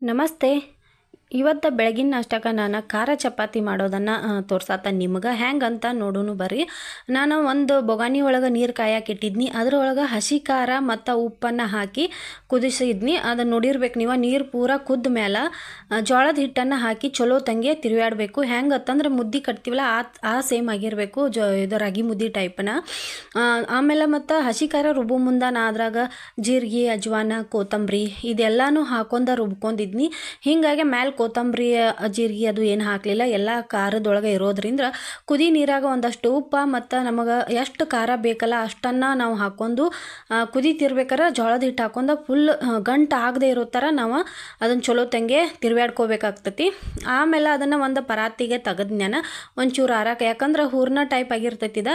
ನಮಸ್ತೆ. ಇವತ್ತು ಬೆಳಗಿನ ನಾಷ್ಟಕ್ಕೆ ನಾನು ಖಾರ ಚಪಾತಿ ಮಾಡೋದನ್ನು ತೋರ್ಸತ್ತ ನಿಮ್ಗೆ ಹೆಂಗಂತ ನೋಡೋಣ ಬರ್ರಿ. ನಾನು ಒಂದು ಬೊಗಾನಿ ಒಳಗೆ ನೀರು ಕಾಯಕ್ಕೆ ಇಟ್ಟಿದ್ನಿ. ಅದ್ರೊಳಗೆ ಹಸಿ ಖಾರ ಮತ್ತು ಉಪ್ಪನ್ನು ಹಾಕಿ ಕುದಿಸಿದ್ನಿ. ಅದನ್ನು ನೋಡಿರ್ಬೇಕು ನೀವು. ನೀರು ಪೂರ ಕುದ್ದ ಮೇಲೆ ಜೋಳದ ಹಿಟ್ಟನ್ನು ಹಾಕಿ ಚಲೋ ತಂಗೆ ತಿರುವಾಡಬೇಕು. ಹೆಂಗತ್ತಂದ್ರೆ ಮುದ್ದೆ ಕಟ್ತೀವಲ್ಲ ಆ ಸೇಮ್ ಆಗಿರಬೇಕು. ಇದು ರಾಗಿ ಮುದ್ದೆ ಟೈಪ್ನ. ಆಮೇಲೆ ಮತ್ತು ಹಸಿ ಖಾರ ರುಬ್ಬೋ ಮುಂದೆ ನಾ ಅದ್ರಾಗ ಜೀರಿಗೆ, ಅಜ್ವಾನ, ಕೊತ್ತಂಬರಿ ಇದೆಲ್ಲನೂ ಹಾಕೊಂಡು ರುಬ್ಕೊಂಡಿದ್ನಿ. ಹೀಗಾಗಿ ಮ್ಯಾಲೆ ಕೊತ್ತಂಬರಿ, ಜೀರಿಗೆ ಅದು ಏನು ಹಾಕಲಿಲ್ಲ. ಎಲ್ಲ ಖಾರದೊಳಗೆ ಇರೋದ್ರಿಂದ ಕುದಿ ನೀರಾಗ ಒಂದಷ್ಟು ಉಪ್ಪು ಮತ್ತು ನಮಗೆ ಎಷ್ಟು ಖಾರ ಬೇಕಲ್ಲ ಅಷ್ಟನ್ನು ನಾವು ಹಾಕ್ಕೊಂಡು ಕುದಿತಿರ್ಬೇಕಾರೆ ಜೋಳದ ಹಿಟ್ಟು ಹಾಕೊಂಡು ಫುಲ್ ಗಂಟು ಆಗದೆ ಇರೋ ಥರ ನಾವು ಅದನ್ನು ಚಲೋ ತಂಗೆ ತಿರುವಾಡ್ಕೋಬೇಕಾಗ್ತತಿ. ಆಮೇಲೆ ಅದನ್ನು ಒಂದು ಪರಾತಿಗೆ ತೆಗೆದ್ನ್ಯಾನ ಒಂಚೂರು ಆರಕ್ಕೆ. ಯಾಕಂದ್ರೆ ಹೂರ್ಣ ಟೈಪ್ ಆಗಿರ್ತೈತಿ ಇದು.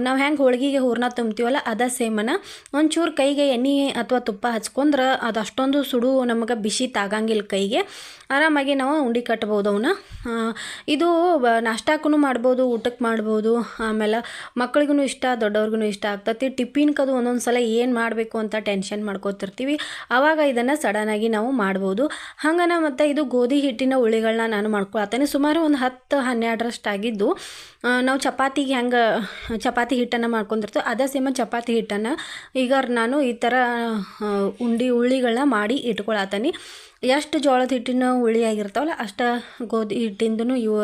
ನಾವು ಹೆಂಗೆ ಹೋಳಿಗೆಗೆ ಹೂರ್ಣ ತುಂಬ್ತೀವಲ್ಲ ಅದ ಸೇಮನ ಒಂಚೂರು ಕೈಗೆ ಎಣ್ಣೆ ಅಥವಾ ತುಪ್ಪ ಹಚ್ಕೊಂಡ್ರೆ ಅದು ಅಷ್ಟೊಂದು ಸುಡು ನಮಗೆ ಬಿಸಿ ತಾಗಂಗಿಲ್ಲ ಕೈಗೆ. ಆರಾಮಾಗಿ ನಾವು ಉಂಡೆ ಕಟ್ಬೋದು ಅವನ್ನ. ಇದು ನಾಷ್ಟಾಕ್ಕೂ ಮಾಡ್ಬೋದು, ಊಟಕ್ಕೆ ಮಾಡ್ಬೋದು. ಆಮೇಲೆ ಮಕ್ಳಿಗೂ ಇಷ್ಟ, ದೊಡ್ಡವ್ರಿಗೂ ಇಷ್ಟ ಆಗ್ತತಿ. ಟಿಫಿನ್ಕದು ಒಂದೊಂದು ಸಲ ಏನು ಮಾಡಬೇಕು ಅಂತ ಟೆನ್ಷನ್ ಮಾಡ್ಕೋತಿರ್ತೀವಿ. ಆವಾಗ ಇದನ್ನು ಸಡನ್ನಾಗಿ ನಾವು ಮಾಡ್ಬೋದು. ಹಂಗನ ಮತ್ತು ಇದು ಗೋಧಿ ಹಿಟ್ಟಿನ ಉಳ್ಳಿಗಳನ್ನ ನಾನು ಮಾಡ್ಕೊಳತ್ತೇನೆ. ಸುಮಾರು ಒಂದು 10-12 ಆಗಿದ್ದು. ನಾವು ಚಪಾತಿಗೆ ಹೆಂಗೆ ಚಪಾತಿ ಹಿಟ್ಟನ್ನು ಮಾಡ್ಕೊಂಡಿರ್ತೀವಿ ಅದೇ ಸೇಮ ಚಪಾತಿ ಹಿಟ್ಟನ್ನು ಈಗ ನಾನು ಈ ಥರ ಉಳ್ಳಿಗಳನ್ನ ಮಾಡಿ ಇಟ್ಕೊಳತ್ತೀನಿ. ಎಷ್ಟು ಜೋಳದ ಹಿಟ್ಟಿನ ಉಳ್ಳಿ ಆಗಿರ್ತಾವಲ್ಲ ಅಷ್ಟು ಗೋಧಿ ಹಿಟ್ಟಿಂದೂ ಇವು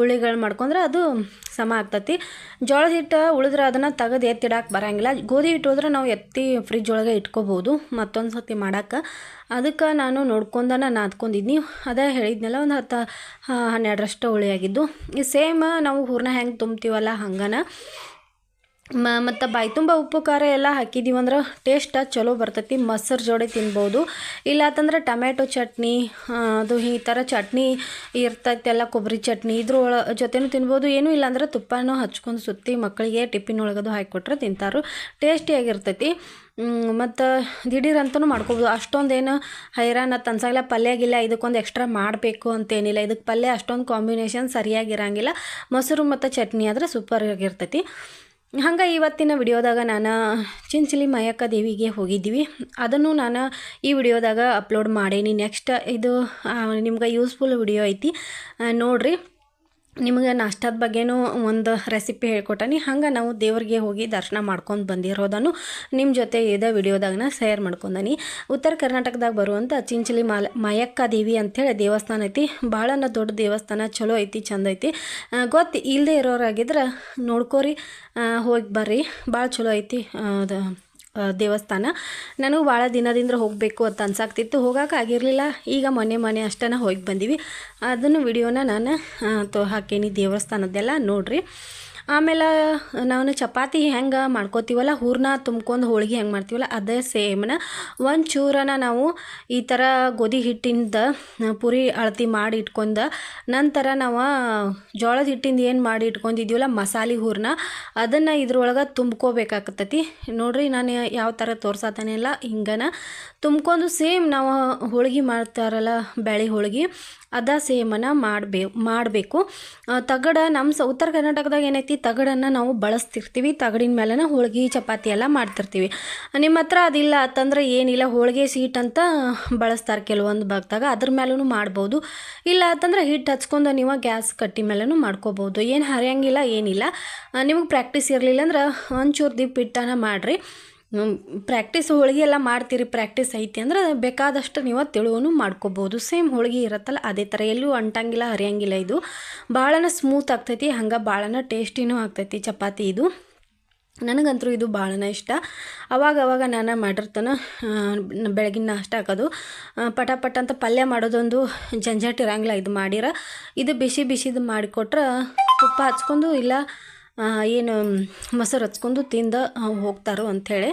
ಉಳ್ಳಿಗಳು ಮಾಡ್ಕೊಂಡ್ರೆ ಅದು ಸಮ ಆಗ್ತತಿ. ಜೋಳದ ಹಿಟ್ಟು ಉಳಿದ್ರೆ ಅದನ್ನು ತೆಗೆದು ಎತ್ತಿಡಕ್ಕೆ ಬರೋಂಗಿಲ್ಲ. ಗೋಧಿ ಹಿಟ್ಟು ಹೋದ್ರೆ ನಾವು ಎತ್ತಿ ಫ್ರಿಜ್ ಒಳಗೆ ಇಟ್ಕೋಬೋದು ಮತ್ತೊಂದು ಸರ್ತಿ ಮಾಡೋಕ್ಕೆ. ಅದಕ್ಕೆ ನಾನು ನೋಡ್ಕೊಂಡನ ನಾದ್ಕೊಂಡಿದ್ನಿ. ಅದೇ ಹೇಳಿದ್ನಲ್ಲ, ಒಂದು 10-12 ಉಳ್ಳಿ ಆಗಿದ್ದು. ಈ ಸೇಮ್ ನಾವು ಹೂರ್ಣ ಹೆಂಗೆ ತುಂಬ್ತೀವಲ್ಲ ಹಂಗನ ಮತ್ತು ಬಾಯಿ ತುಂಬ ಉಪ್ಪು ಖಾರ ಎಲ್ಲ ಹಾಕಿದ್ದೀವಂದ್ರೆ ಟೇಸ್ಟ್ ಚಲೋ ಬರ್ತೈತಿ. ಮೊಸರು ಜೋಡಿ ತಿನ್ಬೋದು. ಇಲ್ಲಾತಂದ್ರೆ ಟೊಮೆಟೊ ಚಟ್ನಿ, ಅದು ಈ ಥರ ಚಟ್ನಿ ಇರ್ತೈತೆಲ್ಲ, ಕೊಬ್ಬರಿ ಚಟ್ನಿ ಜೊತೆನೂ ತಿನ್ಬೋದು. ಏನೂ ಇಲ್ಲಾಂದ್ರೆ ತುಪ್ಪನೂ ಹಚ್ಕೊಂಡು ಸುತ್ತಿ ಮಕ್ಕಳಿಗೆ ಟಿಫಿನ್ ಒಳಗದು ಹಾಕಿಕೊಟ್ರೆ ತಿಂತಾರು. ಟೇಸ್ಟಿಯಾಗಿರ್ತೈತಿ. ಮತ್ತು ದಿಢೀರಂತೂ ಮಾಡ್ಕೊಬೋದು. ಅಷ್ಟೊಂದೇನು ಹೈರಾಣತ್ತು ಅನ್ಸಂಗಿಲ್ಲ. ಪಲ್ಯಗಿಲ್ಲ ಇದಕ್ಕೊಂದು ಎಕ್ಸ್ಟ್ರಾ ಮಾಡಬೇಕು ಅಂತೇನಿಲ್ಲ. ಇದಕ್ಕೆ ಪಲ್ಯ ಅಷ್ಟೊಂದು ಕಾಂಬಿನೇಷನ್ ಸರಿಯಾಗಿರಂಗಿಲ್ಲ. ಮೊಸರು ಮತ್ತು ಚಟ್ನಿ ಆದರೆ ಸೂಪರ್ ಆಗಿರ್ತೈತಿ. ಹಂಗೆ ಇವತ್ತಿನ ವಿಡಿಯೋದಾಗ ನಾನು ಚಿಂಚಲಿ ಮಾಯಕ್ಕ ದೇವಿಗೆ ಹೋಗಿದ್ದೀವಿ. ಅದನ್ನು ನಾನು ಈ ವಿಡಿಯೋದಾಗ ಅಪ್ಲೋಡ್ ಮಾಡೀನಿ. ನೆಕ್ಸ್ಟ್ ಇದು ನಿಮ್ಗೆ ಯೂಸ್ಫುಲ್ ವಿಡಿಯೋ ಐತಿ, ನೋಡಿರಿ. ನಿಮಗೆ ನಾಷ್ಟದ ಬಗ್ಗೆನೂ ಒಂದು ರೆಸಿಪಿ ಹೇಳ್ಕೊಟ್ಟನಿ. ಹಂಗೆ ನಾವು ದೇವ್ರಿಗೆ ಹೋಗಿ ದರ್ಶನ ಮಾಡ್ಕೊಂಡು ಬಂದಿರೋದನ್ನು ನಿಮ್ಮ ಜೊತೆ ಇದೇ ವಿಡಿಯೋದಾಗನ ಶೇರ್ ಮಾಡ್ಕೊಂಡನಿ. ಉತ್ತರ ಕರ್ನಾಟಕದಾಗ ಬರುವಂಥ ಚಿಂಚಲಿ ಮಾಯಕ್ಕ ದೇವಿ ಅಂಥೇಳಿ ದೇವಸ್ಥಾನ ಐತಿ. ಭಾಳನ ದೊಡ್ಡ ದೇವಸ್ಥಾನ, ಚಲೋ ಐತಿ, ಚಂದ ಐತಿ. ಗೊತ್ತು ಇಲ್ಲದೆ ಇರೋರಾಗಿದ್ರೆ ನೋಡ್ಕೋರಿ, ಹೋಗಿ ಬರ್ರಿ. ಭಾಳ ಚಲೋ ಐತಿ ದೇವಸ್ಥಾನ. ನನಗೂ ಭಾಳ ದಿನದಿಂದ ಹೋಗಬೇಕು ಅಂತ ಅನ್ಸಾಕ್ತಿತ್ತು, ಹೋಗೋಕೆ ಆಗಿರಲಿಲ್ಲ. ಈಗ ಮೊನ್ನೆ ಅಷ್ಟೇ ಹೋಗಿ ಬಂದೀವಿ. ಅದನ್ನು ವಿಡಿಯೋನ ನಾನು ಹಾಕೀನಿ ದೇವಸ್ಥಾನದ್ದೆಲ್ಲ, ನೋಡಿರಿ. ಆಮೇಲೆ ನಾವು ಚಪಾತಿ ಹೆಂಗೆ ಮಾಡ್ಕೋತೀವಲ್ಲ, ಹೂರ್ಣ ತುಂಬ್ಕೊಂಡು ಹೋಳಿಗೆ ಹೆಂಗೆ ಮಾಡ್ತೀವಲ್ಲ ಅದೇ ಸೇಮ್ನ ಒಂಚೂರನ ನಾವು ಈ ಥರ ಗೋಧಿ ಹಿಟ್ಟಿಂದ ಪುರಿ ಅಳತಿ ಮಾಡಿ ಇಟ್ಕೊಂಡು ನಂತರ ನಾವು ಜೋಳದ ಹಿಟ್ಟಿಂದ ಏನು ಮಾಡಿ ಇಟ್ಕೊಂಡಿದ್ದೀವಲ್ಲ ಮಸಾಲೆ ಹೂರ್ಣ, ಅದನ್ನು ಇದ್ರೊಳಗೆ ತುಂಬ್ಕೋಬೇಕಾಗ್ತತಿ. ನೋಡಿರಿ ನಾನು ಯಾವ ಥರ ತೋರ್ಸತ್ತಾನೆಲ್ಲ ಹಿಂಗನ ತುಂಬ್ಕೊಂಡು ಸೇಮ್ ನಾವು ಹೋಳಿಗೆ ಮಾಡ್ತಾರಲ್ಲ ಬ್ಯಾಳಿ ಹೋಳಿಗೆ ಅದ ಸೇಮನ್ನು ಮಾಡಬೇಕು. ತಗಡ ನಮ್ಮ ಉತ್ತರ ಕರ್ನಾಟಕದಾಗ ಏನೈತಿ, ತಗಡನ್ನು ನಾವು ಬಳಸ್ತಿರ್ತೀವಿ. ತಗಡಿನ ಮೇಲೆನ ಹೋಳಿಗೆ ಚಪಾತಿ ಎಲ್ಲ ಮಾಡ್ತಿರ್ತೀವಿ. ನಿಮ್ಮ ಹತ್ರ ಅದಿಲ್ಲ ಅಂತಂದ್ರೆ ಏನಿಲ್ಲ, ಹೋಳಿಗೆ ಸೀಟ್ ಅಂತ ಬಳಸ್ತಾರೆ ಕೆಲವೊಂದು ಭಾಗದಾಗ, ಅದ್ರ ಮೇಲೂ ಮಾಡ್ಬೋದು. ಇಲ್ಲ ಅಂತಂದ್ರೆ ಹಿಟ್ಟು ಹಚ್ಕೊಂಡು ನೀವು ಗ್ಯಾಸ್ ಕಟ್ಟಿ ಮೇಲೂ ಮಾಡ್ಕೋಬೋದು. ಏನು ಹರಿಯಂಗಿಲ್ಲ, ಏನಿಲ್ಲ. ನಿಮಗೆ ಪ್ರಾಕ್ಟೀಸ್ ಇರಲಿಲ್ಲ ಅಂದ್ರೆ ಒಂಚೂರು ದಿಪ್ಪ ಹಿಟ್ಟನ್ನು ಮಾಡಿರಿ. ಪ್ರಾಕ್ಟೀಸ್ ಹೋಳಿಗೆ ಎಲ್ಲ ಮಾಡ್ತೀರಿ, ಪ್ರಾಕ್ಟೀಸ್ ಐತಿ ಅಂದ್ರೆ ಬೇಕಾದಷ್ಟು ನೀವು ತೆಳುವೂ ಮಾಡ್ಕೋಬೋದು. ಸೇಮ್ ಹೋಳಿಗೆ ಇರುತ್ತಲ್ಲ ಅದೇ ಥರ, ಎಲ್ಲೂ ಅಂಟಂಗಿಲ್ಲ, ಹರಿಯಂಗಿಲ್ಲ. ಇದು ಭಾಳನ ಸ್ಮೂತ್ ಆಗ್ತೈತಿ, ಹಂಗೆ ಭಾಳನ ಟೇಸ್ಟಿನೂ ಆಗ್ತೈತಿ ಚಪಾತಿ ಇದು. ನನಗಂತೂ ಇದು ಭಾಳನ ಇಷ್ಟ. ಅವಾಗ ನಾನು ಮಾಡಿರ್ತಾನೆ. ಬೆಳಗಿನ ನಾಷ್ಟ ಹಾಕೋದು ಪಟ ಅಂತ ಪಲ್ಯ ಮಾಡೋದೊಂದು ಜಂಜಾಟ ಇರಂಗಿಲ್ಲ. ಇದು ಮಾಡಿರ ಇದು ಬಿಸಿದು ಮಾಡಿಕೊಟ್ರೆ ತುಪ್ಪ ಹಚ್ಕೊಂಡು ಇಲ್ಲ ಏನು ಮೊಸರು ಹಚ್ಕೊಂಡು ತಿಂದು ಹೋಗ್ತಾರೋ ಅಂಥೇಳಿ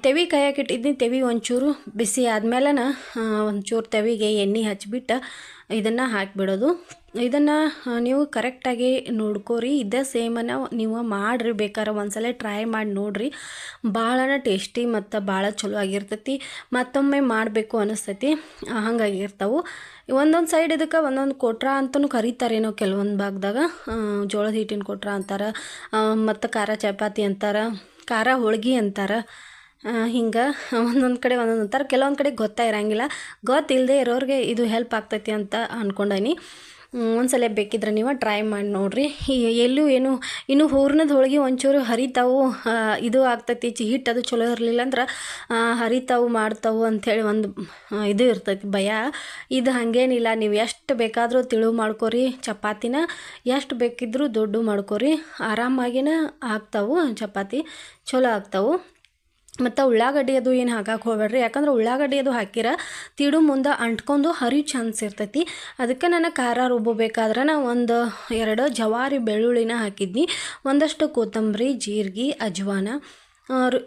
ತೆವಿ ಕಾಯಕ್ಕೆ ಇಟ್ಟಿದ್ದೀನಿ. ತೆವಿ ಒಂಚೂರು ಬಿಸಿ ಆದಮೇಲೆ ಒಂಚೂರು ತೆವಿಗೆ ಎಣ್ಣೆ ಹಚ್ಬಿಟ್ಟು ಇದನ್ನು ಹಾಕಿಬಿಡೋದು. ಇದನ್ನು ನೀವು ಕರೆಕ್ಟಾಗಿ ನೋಡ್ಕೋರಿ. ಇದೇ ಸೇಮನ್ನು ನೀವು ಮಾಡಿರಿ, ಬೇಕಾದ್ರೆ ಒಂದ್ಸಲ ಟ್ರೈ ಮಾಡಿ ನೋಡಿರಿ. ಭಾಳನ ಟೇಸ್ಟಿ ಮತ್ತು ಭಾಳ ಚಲೋ ಆಗಿರ್ತೈತಿ. ಮತ್ತೊಮ್ಮೆ ಮಾಡಬೇಕು ಅನ್ನಿಸ್ತೈತಿ, ಹಂಗಾಗಿರ್ತಾವೆ. ಒಂದೊಂದು ಸೈಡ್ ಇದಕ್ಕೆ ಒಂದೊಂದು ಕೊಟ್ರ ಅಂತಲೂ ಕರೀತಾರೇನೋ ಕೆಲವೊಂದು ಭಾಗದಾಗ. ಜೋಳದ ಹಿಟ್ಟಿನ ಕೊಟ್ರ ಅಂತಾರೆ, ಮತ್ತು ಖಾರ ಚಪಾತಿ ಅಂತಾರೆ, ಖಾರ ಹೋಳ್ಗೆ ಅಂತಾರೆ. ಹಿಂಗೆ ಒಂದೊಂದು ಕಡೆ ಒಂದೊಂದು ಥರ, ಕೆಲವೊಂದು ಕಡೆ ಗೊತ್ತಾ ಇರೋಂಗಿಲ್ಲ. ಗೊತ್ತಿಲ್ಲದೆ ಇರೋರಿಗೆ ಇದು ಹೆಲ್ಪ್ ಆಗ್ತೈತಿ ಅಂತ ಅಂದ್ಕೊಂಡೀನಿ. ಒಂದ್ಸಲ ಬೇಕಿದ್ರೆ ನೀವು ಟ್ರೈ ಮಾಡಿ ನೋಡಿರಿ. ಎಲ್ಲೂ ಏನು ಇನ್ನು ಹೂರ್ಣದ ಹೋಳಿಗೆ ಒಂಚೂರು ಹರಿತಾವು, ಇದು ಆಗ್ತೈತಿ ಹಿಟ್ಟು ಅದು ಚಲೋ ಇರಲಿಲ್ಲ ಅಂದ್ರೆ ಹರಿತಾವು ಮಾಡ್ತಾವು ಅಂಥೇಳಿ ಒಂದು ಇದು ಇರ್ತೈತಿ ಭಯ. ಇದು ಹಾಗೇನಿಲ್ಲ, ನೀವು ಎಷ್ಟು ಬೇಕಾದರೂ ತಿಳು ಮಾಡ್ಕೊರಿ ಚಪಾತಿನ, ಎಷ್ಟು ಬೇಕಿದ್ರೂ ದೊಡ್ಡ ಮಾಡ್ಕೊರಿ, ಆರಾಮಾಗಿನ ಆಗ್ತಾವು ಚಪಾತಿ, ಚಲೋ ಆಗ್ತಾವು. ಮತ್ತು ಉಳ್ಳಾಗಡ್ಡಿ ಅದು ಏನು ಹಾಕಕ್ಕೆ ಹೋಗ್ಬೇಡ್ರಿ, ಯಾಕಂದ್ರೆ ಉಳ್ಳಾಗಡ್ಡಿ ಅದು ಹಾಕಿರ ತಿಡು ಮುಂದೆ ಅಂಟ್ಕೊಂಡು ಹರಿಯೋ ಚಾನ್ಸ್ ಇರ್ತೈತಿ. ಅದಕ್ಕೆ ನಾನು ಖಾರ ರುಬ್ಬಬೇಕಾದ್ರೆ ನಾ 1-2 ಜವಾರಿ ಬೆಳ್ಳುಳ್ಳಿನ ಹಾಕಿದ್ನಿ, ಒಂದಷ್ಟು ಕೊತ್ತಂಬರಿ, ಜೀರಿಗೆ, ಅಜ್ವಾನ,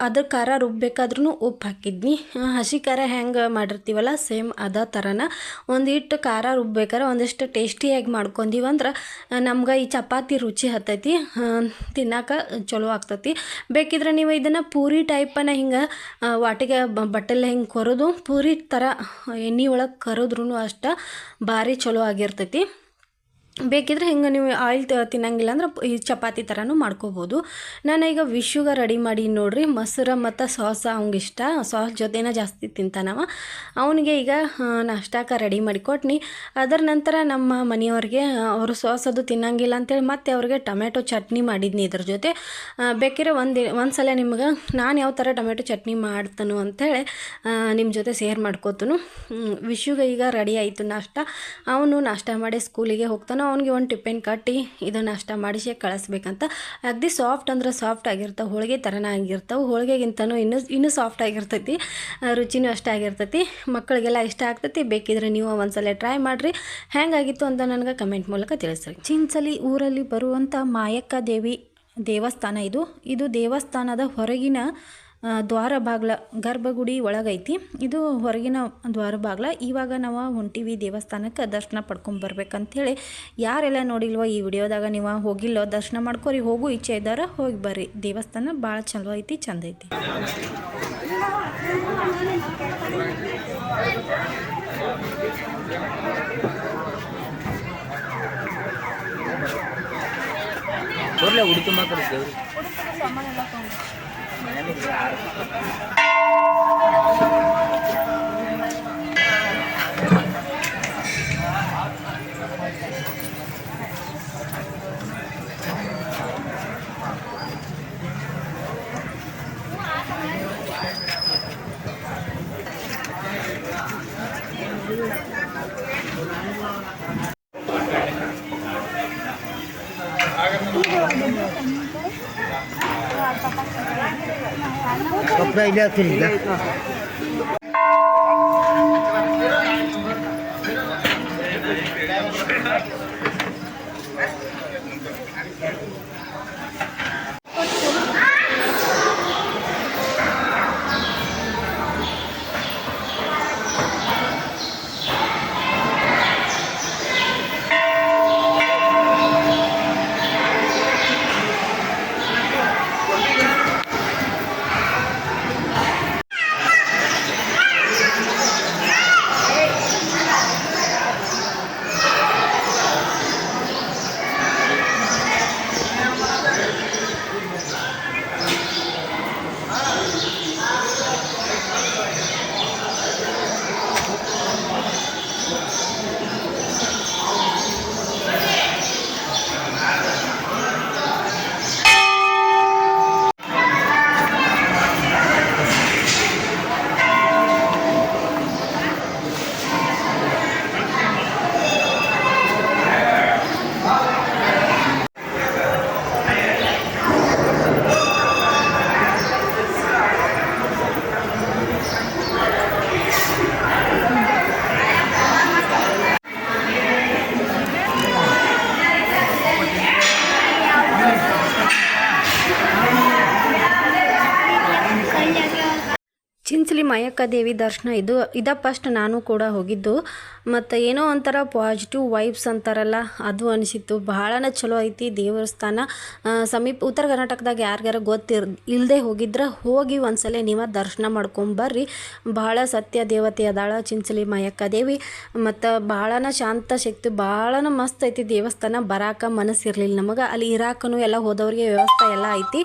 ಅದ್ರ ಖಾರ ರುಬ್ಬಬೇಕಾದ್ರೂ ಉಪ್ಪು ಹಾಕಿದ್ನಿ. ಹಸಿ ಖಾರ ಹೆಂಗೆ ಮಾಡಿರ್ತೀವಲ್ಲ ಸೇಮ್ ಅದೇ ಥರನ ಒಂದಿಟ್ಟು ಖಾರ ರುಬ್ಬೇಕಾದ್ರೆ ಒಂದಿಷ್ಟು ಟೇಸ್ಟಿಯಾಗಿ ಮಾಡ್ಕೊಂಡೀವಂದ್ರೆ ನಮ್ಗೆ ಈ ಚಪಾತಿ ರುಚಿ ಹತ್ತೈತಿ, ತಿನ್ನೋಕೆ ಚಲೋ ಆಗ್ತೈತಿ. ಬೇಕಿದ್ರೆ ನೀವು ಇದನ್ನು ಪೂರಿ ಟೈಪನ್ನು ಹಿಂಗೆ ವಾಟಿಗೆ ಬಟ್ಟೆಲ್ಲ ಹಿಂಗೆ ಕೊರೋದು ಪೂರಿ ಥರ ಎಣ್ಣೆ ಒಳಗೆ ಕರೋದ್ರೂ ಅಷ್ಟು ಭಾರಿ ಚಲೋ ಆಗಿರ್ತೈತಿ. ಬೇಕಿದ್ರೆ ಹಿಂಗೆ ನೀವು ಆಯಿಲ್ ತಿನ್ನಂಗಿಲ್ಲ ಅಂದ್ರೆ ಈ ಚಪಾತಿ ಥರನೂ ಮಾಡ್ಕೋಬೋದು. ನಾನು ಈಗ ವಿಶುಗೆ ರೆಡಿ ಮಾಡಿ ನೋಡ್ರಿ, ಮೊಸರು ಮತ್ತು ಸಾಸ್ ಅವ್ನಿಗೆ ಇಷ್ಟ, ಸಾಸ್ ಜೊತೆನೇ ಜಾಸ್ತಿ ತಿಂತಾನವ. ಅವನಿಗೆ ಈಗ ನಾಷ್ಟಕ್ಕೆ ರೆಡಿ ಮಾಡಿ ಕೊಟ್ನಿ. ಅದರ ನಂತರ ನಮ್ಮ ಮನೆಯವ್ರಿಗೆ ಅವರು ಸಾಸ್ ಅದು ತಿನ್ನಂಗಿಲ್ಲ ಅಂತೇಳಿ ಮತ್ತೆ ಅವ್ರಿಗೆ ಟೊಮೆಟೊ ಚಟ್ನಿ ಮಾಡಿದ್ನಿ ಇದ್ರ ಜೊತೆ. ಬೇಕಿದ್ರೆ ಒಂದು ಸಲ ನಿಮ್ಗೆ ನಾನು ಯಾವ ಥರ ಟೊಮೆಟೊ ಚಟ್ನಿ ಮಾಡ್ತಾನು ಅಂಥೇಳಿ ನಿಮ್ಮ ಜೊತೆ ಶೇರ್ ಮಾಡ್ಕೋತನು. ವಿಶುಗೆ ಈಗ ರೆಡಿ ಆಯಿತು ನಾಷ್ಟ, ಅವನು ನಾಷ್ಟ ಮಾಡಿ ಸ್ಕೂಲಿಗೆ ಹೋಗ್ತಾನೆ. ಅವ್ನಿಗೆ ಒಂದು ಟಿಫಿನ್ ಕಟ್ಟಿ ಇದು ನಾಷ್ಟ ಮಾಡಿಸಿ ಕಳಿಸ್ಬೇಕಂತ. ಅಗದಿ ಸಾಫ್ಟ್ ಅಂದ್ರೆ ಸಾಫ್ಟ್ ಆಗಿರ್ತಾವೆ, ಹೋಳಿಗೆ ಥರನೇ ಆಗಿರ್ತಾವೆ, ಹೋಳಿಗೆಗಿಂತನೂ ಇನ್ನೂ ಸಾಫ್ಟ್ ಆಗಿರ್ತೈತಿ, ರುಚಿನೂ ಅಷ್ಟೇ ಆಗಿರ್ತೈತಿ. ಮಕ್ಕಳಿಗೆಲ್ಲ ಇಷ್ಟ ಆಗ್ತೈತಿ. ಬೇಕಿದ್ರೆ ನೀವು ಒಂದ್ಸಲ ಟ್ರೈ ಮಾಡಿರಿ, ಹೆಂಗಾಗಿತ್ತು ಅಂತ ನನಗೆ ಕಮೆಂಟ್ ಮೂಲಕ ತಿಳಿಸ್ರಿ. ಚಿಂಚಲಿ ಊರಲ್ಲಿ ಬರುವಂಥ ಮಾಯಕ್ಕ ದೇವಿ ದೇವಸ್ಥಾನ ಇದು ದೇವಸ್ಥಾನದ ಹೊರಗಿನ ದ್ವಾರ ಬಾಗ್ಲ, ಗರ್ಭಗುಡಿ ಒಳಗೈತಿ. ಇದು ಹೊರಗಿನ ದ್ವಾರ ಬಾಗ್ಲ. ಇವಾಗ ನಾವು ಹೊಂಟಿವಿ ದೇವಸ್ಥಾನಕ್ಕೆ ದರ್ಶನ ಪಡ್ಕೊಂಬರ್ಬೇಕಂಥೇಳಿ. ಯಾರೆಲ್ಲ ನೋಡಿಲ್ವೋ ಈ ವಿಡಿಯೋದಾಗ ನೀವು ಹೋಗಿಲ್ಲೋ ದರ್ಶನ ಮಾಡ್ಕೊರಿ, ಹೋಗು ಇಚ್ಛೆ ಇದ್ದಾರ ಹೋಗಿ ಬರ್ರಿ. ದೇವಸ್ಥಾನ ಭಾಳ ಚಲೋ ಐತಿ, ಚಂದ ಐತಿ. कपड़ा इधर खरीदा ಮಾಯಕ್ಕ ದೇವಿ ದರ್ಶನ ಇದ ಫಸ್ಟ್ ನಾನು ಕೂಡ ಹೋಗಿದ್ದು. ಮತ್ತು ಏನೋ ಒಂಥರ ಪಾಸಿಟಿವ್ ವೈಬ್ಸ್ ಅಂತಾರಲ್ಲ ಅದು ಅನಿಸಿತ್ತು. ಭಾಳನ ಚಲೋ ಐತಿ ದೇವಸ್ಥಾನ. ಸಮೀಪ ಉತ್ತರ ಕರ್ನಾಟಕದಾಗ ಯಾರಿಗಾರ ಇಲ್ಲದೆ ಹೋಗಿದ್ರೆ ಹೋಗಿ ಒಂದ್ಸಲ ನೀವು ದರ್ಶನ ಮಾಡ್ಕೊಂಬರ್ರಿ. ಭಾಳ ಸತ್ಯ ದೇವತೆ ಅದಾಳ ಚಿಂಚಲಿ ಮಾಯಕ್ಕ ದೇವಿ. ಮತ್ತು ಭಾಳನ ಶಾಂತ ಶಕ್ತಿ, ಭಾಳನ ಮಸ್ತ್ ಐತಿ ದೇವಸ್ಥಾನ. ಬರಾಕ ಮನಸ್ಸಿರಲಿಲ್ಲ ನಮಗೆ. ಅಲ್ಲಿ ಇರಾಕನು ಎಲ್ಲ ಹೋದವ್ರಿಗೆ ವ್ಯವಸ್ಥೆ ಎಲ್ಲ ಐತಿ.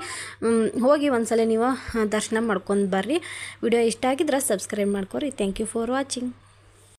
ಹೋಗಿ ಒಂದ್ಸಲ ನೀವು ದರ್ಶನ ಮಾಡ್ಕೊಂಡು ಬರ್ರಿ. ವಿಡಿಯೋ ಇಷ್ಟ ಆಗಿದ್ರೆ ಸಬ್ಸ್ಕ್ರೈಬ್ ಮಾಡ್ಕೊರಿ. Thank you for watching.